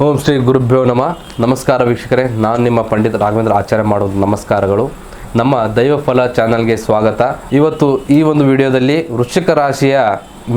ಓಂ ಶ್ರೀ ಗುರುಭ್ಯೋ ನಮಃ. ನಮಸ್ಕಾರ ವೀಕ್ಷಕರೇ, ನಾನು ನಿಮ್ಮ ಪಂಡಿತ ರಾಘವೇಂದ್ರ ಆಚಾರ್ಯ ಮಾಡೋದು ನಮಸ್ಕಾರಗಳು. ನಮ್ಮ ದೈವಫಲ ಚಾನಲ್ಗೆ ಸ್ವಾಗತ. ಇವತ್ತು ಈ ಒಂದು ವಿಡಿಯೋದಲ್ಲಿ ವೃಶ್ಚಿಕ ರಾಶಿಯ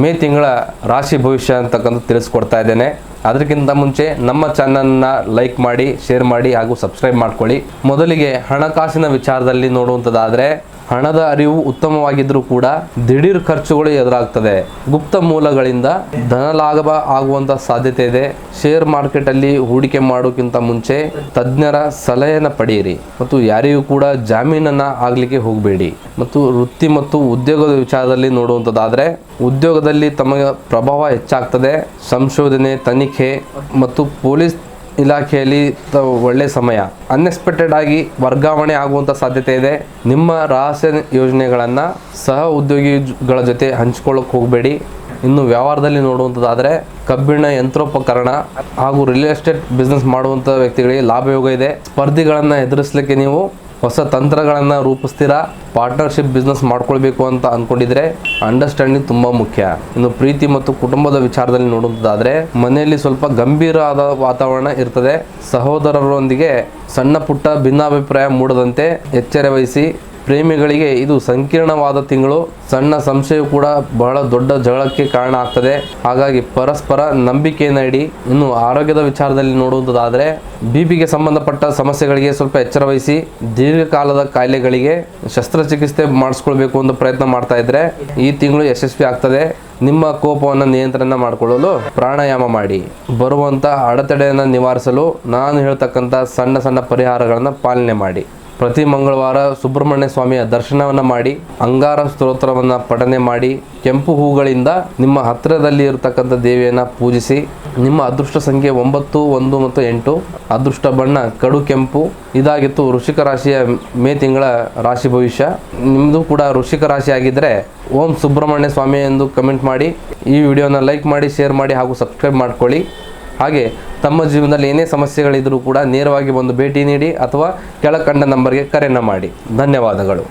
ಮೇ ತಿಂಗಳ ರಾಶಿ ಭವಿಷ್ಯ ಅಂತಕ್ಕಂಥ ತಿಳಿಸ್ಕೊಡ್ತಾ ಇದ್ದೇನೆ. ಅದಕ್ಕಿಂತ ಮುಂಚೆ ನಮ್ಮ ಚಾನಲ್ನ ಲೈಕ್ ಮಾಡಿ, ಶೇರ್ ಮಾಡಿ ಹಾಗೂ ಸಬ್ಸ್ಕ್ರೈಬ್ ಮಾಡ್ಕೊಳ್ಳಿ. ಮೊದಲಿಗೆ ಹಣಕಾಸಿನ ವಿಚಾರದಲ್ಲಿ ನೋಡುವಂಥದ್ದಾದರೆ, ಹಣದ ಅರಿವು ಉತ್ತಮವಾಗಿದ್ದರೂ ಕೂಡ ದಿಢೀರ್ ಖರ್ಚುಗಳು ಎದುರಾಗ್ತದೆ. ಗುಪ್ತ ಮೂಲಗಳಿಂದ ಧನ ಲಾಭ ಆಗುವಂಥ ಸಾಧ್ಯತೆ ಇದೆ. ಶೇರ್ ಮಾರ್ಕೆಟ್ ಅಲ್ಲಿ ಹೂಡಿಕೆ ಮಾಡೋಕ್ಕಿಂತ ಮುಂಚೆ ತಜ್ಞರ ಸಲಹೆಯನ್ನು ಪಡೆಯಿರಿ ಮತ್ತು ಯಾರಿಗೂ ಕೂಡ ಜಾಮೀನನ್ನ ಆಗ್ಲಿಕ್ಕೆ ಹೋಗಬೇಡಿ. ಮತ್ತು ವೃತ್ತಿ ಮತ್ತು ಉದ್ಯೋಗದ ವಿಚಾರದಲ್ಲಿ ನೋಡುವಂಥದ್ದಾದರೆ, ಉದ್ಯೋಗದಲ್ಲಿ ತಮಗೆ ಪ್ರಭಾವ ಹೆಚ್ಚಾಗ್ತದೆ. ಸಂಶೋಧನೆ, ತನಿಖೆ ಮತ್ತು ಪೊಲೀಸ್ ಇಲಾಖೆಯಲ್ಲಿ ಒಳ್ಳೆ ಸಮಯ. ಅನ್ಎಕ್ಸ್ಪೆಕ್ಟೆಡ್ ಆಗಿ ವರ್ಗಾವಣೆ ಆಗುವಂಥ ಸಾಧ್ಯತೆ ಇದೆ. ನಿಮ್ಮ ರಹಸ್ಯ ಯೋಜನೆಗಳನ್ನು ಸಹ ಉದ್ಯೋಗಿಗಳ ಜೊತೆ ಹಂಚಿಕೊಳ್ಳೋಕೆ ಹೋಗಬೇಡಿ. ಇನ್ನು ವ್ಯವಹಾರದಲ್ಲಿ ನೋಡುವಂಥದ್ದಾದರೆ, ಕಬ್ಬಿಣ, ಯಂತ್ರೋಪಕರಣ ಹಾಗೂ ರಿಯಲ್ ಎಸ್ಟೇಟ್ ಬಿಸ್ನೆಸ್ ಮಾಡುವಂಥ ವ್ಯಕ್ತಿಗಳಿಗೆ ಲಾಭಯೋಗ ಇದೆ. ಸ್ಪರ್ಧಿಗಳನ್ನು ಎದುರಿಸಲಿಕ್ಕೆ ನೀವು ಹೊಸ ತಂತ್ರಗಳನ್ನು ರೂಪಿಸ್ತೀರಾ. ಪಾರ್ಟ್ನರ್ಶಿಪ್ ಬಿಸ್ನೆಸ್ ಮಾಡ್ಕೊಳ್ಬೇಕು ಅಂತ ಅಂದ್ಕೊಂಡಿದ್ರೆ ಅಂಡರ್ಸ್ಟ್ಯಾಂಡಿಂಗ್ ತುಂಬ ಮುಖ್ಯ. ಇನ್ನು ಪ್ರೀತಿ ಮತ್ತು ಕುಟುಂಬದ ವಿಚಾರದಲ್ಲಿ ನೋಡುವುದಾದರೆ, ಮನೆಯಲ್ಲಿ ಸ್ವಲ್ಪ ಗಂಭೀರವಾದ ವಾತಾವರಣ ಇರ್ತದೆ. ಸಹೋದರರೊಂದಿಗೆ ಸಣ್ಣ ಪುಟ್ಟ ಭಿನ್ನಾಭಿಪ್ರಾಯ ಮೂಡದಂತೆ ಎಚ್ಚರ ವಹಿಸಿ. ಪ್ರೇಮಿಗಳಿಗೆ ಇದು ಸಂಕೀರ್ಣವಾದ ತಿಂಗಳು. ಸಣ್ಣ ಸಂಶಯ ಕೂಡ ಬಹಳ ದೊಡ್ಡ ಜಗಳಕ್ಕೆ ಕಾರಣ ಆಗ್ತದೆ. ಹಾಗಾಗಿ ಪರಸ್ಪರ ನಂಬಿಕೆಯನ್ನು ಇಡಿ. ಇನ್ನು ಆರೋಗ್ಯದ ವಿಚಾರದಲ್ಲಿ ನೋಡುವುದಾದರೆ, ಬಿಪಿಗೆ ಸಂಬಂಧಪಟ್ಟ ಸಮಸ್ಯೆಗಳಿಗೆ ಸ್ವಲ್ಪ ಎಚ್ಚರ ವಹಿಸಿ. ದೀರ್ಘಕಾಲದ ಕಾಯಿಲೆಗಳಿಗೆ ಶಸ್ತ್ರಚಿಕಿತ್ಸೆ ಮಾಡಿಸ್ಕೊಳ್ಬೇಕು ಅಂತ ಪ್ರಯತ್ನ ಮಾಡ್ತಾ ಇದ್ರೆ ಈ ತಿಂಗಳು ಯಶಸ್ವಿ ಆಗ್ತದೆ. ನಿಮ್ಮ ಕೋಪವನ್ನು ನಿಯಂತ್ರಣ ಮಾಡಿಕೊಳ್ಳಲು ಪ್ರಾಣಾಯಾಮ ಮಾಡಿ. ಬರುವಂಥ ಅಡೆತಡೆಯನ್ನು ನಿವಾರಿಸಲು ನಾನು ಹೇಳ್ತಕ್ಕಂಥ ಸಣ್ಣ ಸಣ್ಣ ಪರಿಹಾರಗಳನ್ನು ಪಾಲನೆ ಮಾಡಿ. ಪ್ರತಿ ಮಂಗಳವಾರ ಸುಬ್ರಹ್ಮಣ್ಯ ಸ್ವಾಮಿಯ ದರ್ಶನವನ್ನು ಮಾಡಿ, ಅಂಗಾರ ಸ್ತೋತ್ರವನ್ನು ಪಠನೆ ಮಾಡಿ, ಕೆಂಪು ಹೂಗಳಿಂದ ನಿಮ್ಮ ಹತ್ತಿರದಲ್ಲಿ ಇರತಕ್ಕಂಥ ದೇವಿಯನ್ನು ಪೂಜಿಸಿ. ನಿಮ್ಮ ಅದೃಷ್ಟ ಸಂಖ್ಯೆ 9, 1 ಮತ್ತು 8. ಅದೃಷ್ಟ ಬಣ್ಣ ಕಡು ಕೆಂಪು. ಇದಾಗಿತ್ತು ವೃಶ್ಚಿಕ ರಾಶಿಯ ಮೇ ತಿಂಗಳ ರಾಶಿ ಭವಿಷ್ಯ. ನಿಮ್ಮದು ಕೂಡ ವೃಶ್ಚಿಕ ರಾಶಿ ಆಗಿದ್ದರೆ ಓಂ ಸುಬ್ರಹ್ಮಣ್ಯ ಸ್ವಾಮಿ ಎಂದು ಕಮೆಂಟ್ ಮಾಡಿ. ಈ ವಿಡಿಯೋನ ಲೈಕ್ ಮಾಡಿ, ಶೇರ್ ಮಾಡಿ ಹಾಗೂ ಸಬ್ಸ್ಕ್ರೈಬ್ ಮಾಡ್ಕೊಳ್ಳಿ. ಹಾಗೆ ತಮ್ಮ ಜೀವನದಲ್ಲಿ ಏನೇ ಸಮಸ್ಯೆಗಳಿದ್ರೂ ಕೂಡ ನೇರವಾಗಿ ಬಂದು ಭೇಟಿ ನೀಡಿ ಅಥವಾ ಕೆಳಕಂಡ ನಂಬರ್ಗೆ ಕರೆಯನ್ನು ಮಾಡಿ. ಧನ್ಯವಾದಗಳು.